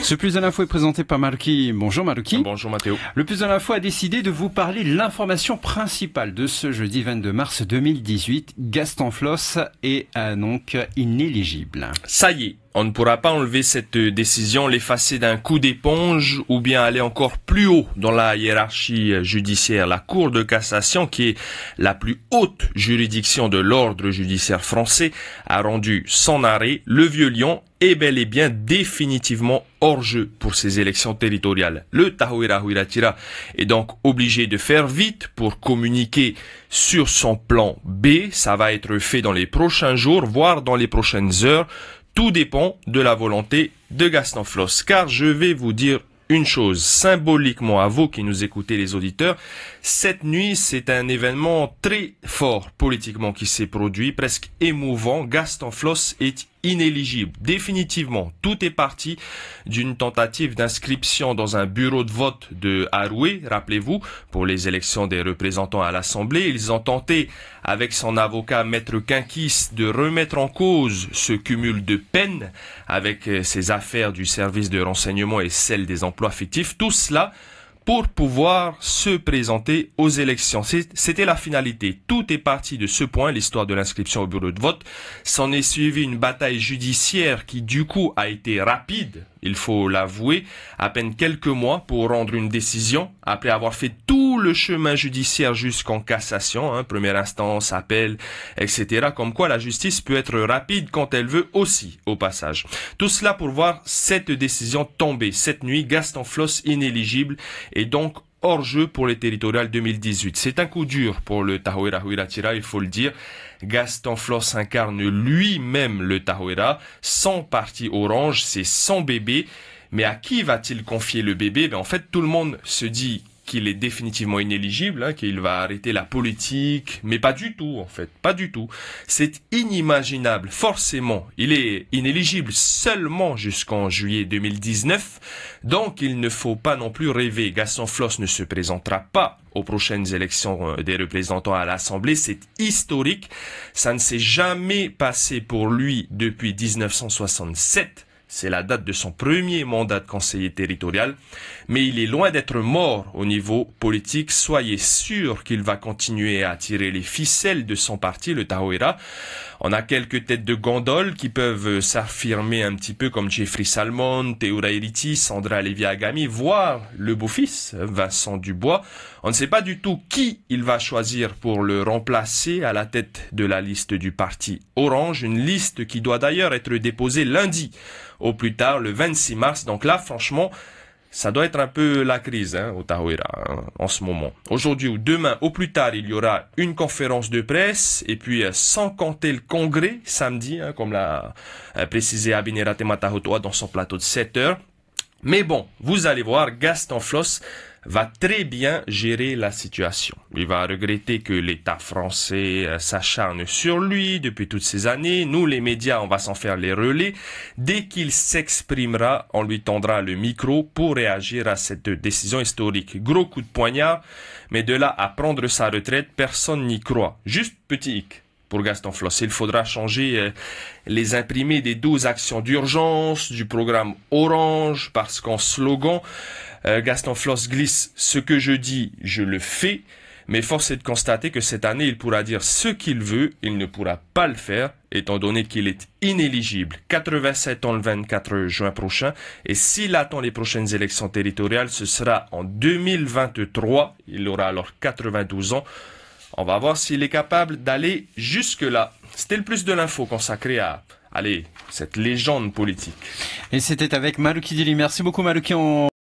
Ce Plus de l'info est présenté par Maruki. Bonjour Maruki. Bonjour Mathéo. Le Plus de l'info a décidé de vous parler de l'information principale de ce jeudi 22 mars 2018. Gaston Floss est donc inéligible. Ça y est, on ne pourra pas enlever cette décision, l'effacer d'un coup d'éponge ou bien aller encore plus haut dans la hiérarchie judiciaire. La Cour de cassation, qui est la plus haute juridiction de l'ordre judiciaire français, a rendu son arrêt. Le Vieux Lion est bel et bien définitivement hors jeu pour ces élections territoriales. Le Tahoeira Huiratira est donc obligé de faire vite pour communiquer sur son plan B. Ça va être fait dans les prochains jours, voire dans les prochaines heures. Tout dépend de la volonté de Gaston Floss. Car je vais vous dire une chose, symboliquement à vous qui nous écoutez les auditeurs, cette nuit c'est un événement très fort politiquement qui s'est produit, presque émouvant. Gaston Floss est inéligible, définitivement. Tout est parti d'une tentative d'inscription dans un bureau de vote de Haroué, rappelez-vous, pour les élections des représentants à l'Assemblée. Ils ont tenté, avec son avocat Maître Quinquis, de remettre en cause ce cumul de peines avec ses affaires du service de renseignement et celles des emplois fictifs. Tout cela pour pouvoir se présenter aux élections. C'était la finalité. Tout est parti de ce point, l'histoire de l'inscription au bureau de vote. S'en est suivi une bataille judiciaire qui, du coup, a été rapide, il faut l'avouer, à peine quelques mois pour rendre une décision, après avoir fait tout le chemin judiciaire jusqu'en cassation, première instance, appel, etc. Comme quoi la justice peut être rapide quand elle veut aussi, au passage. Tout cela pour voir cette décision tomber. Cette nuit, Gaston Floss inéligible et donc hors jeu pour les territoriales 2018. C'est un coup dur pour le Tahoeira Huiratira, il faut le dire. Gaston Floss incarne lui-même le Tahoeira. Son parti orange, c'est son bébé. Mais à qui va-t-il confier le bébé? En fait, tout le monde se dit qu'il est définitivement inéligible, qu'il va arrêter la politique, mais pas du tout en fait, pas du tout. C'est inimaginable, forcément. Il est inéligible seulement jusqu'en juillet 2019, donc il ne faut pas non plus rêver. Gaston Floss ne se présentera pas aux prochaines élections des représentants à l'Assemblée. C'est historique, ça ne s'est jamais passé pour lui depuis 1967. C'est la date de son premier mandat de conseiller territorial, mais il est loin d'être mort au niveau politique. Soyez sûr qu'il va continuer à tirer les ficelles de son parti, le Tahoeira. On a quelques têtes de gondole qui peuvent s'affirmer un petit peu comme Jeffrey Salmon, Théo Rairiti, Sandra Lévy-Agami, voire le beau-fils, Vincent Dubois. On ne sait pas du tout qui il va choisir pour le remplacer à la tête de la liste du parti Orange, une liste qui doit d'ailleurs être déposée lundi, au plus tard le 26 mars. Donc là, franchement, ça doit être un peu la crise au Tahoeira en ce moment. Aujourd'hui ou demain, au plus tard, il y aura une conférence de presse et puis sans compter le congrès samedi, comme l'a précisé Abinera Tematahotoa dans son plateau de 7 heures. Mais bon, vous allez voir, Gaston Floss va très bien gérer la situation. Il va regretter que l'État français s'acharne sur lui depuis toutes ces années. Nous, les médias, on va s'en faire les relais. Dès qu'il s'exprimera, on lui tendra le micro pour réagir à cette décision historique. Gros coup de poignard, mais de là à prendre sa retraite, personne n'y croit. Juste petit hic pour Gaston Floss. Il faudra changer les imprimés des 12 actions d'urgence du programme Orange parce qu'en slogan, Gaston Floss glisse « Ce que je dis, je le fais ». Mais force est de constater que cette année, il pourra dire ce qu'il veut, il ne pourra pas le faire, étant donné qu'il est inéligible. 87 ans le 24 juin prochain, et s'il attend les prochaines élections territoriales, ce sera en 2023. Il aura alors 92 ans. On va voir s'il est capable d'aller jusque-là. C'était le Plus de l'info consacré à, cette légende politique. Et c'était avec Maruki Dili. Merci beaucoup Maruki.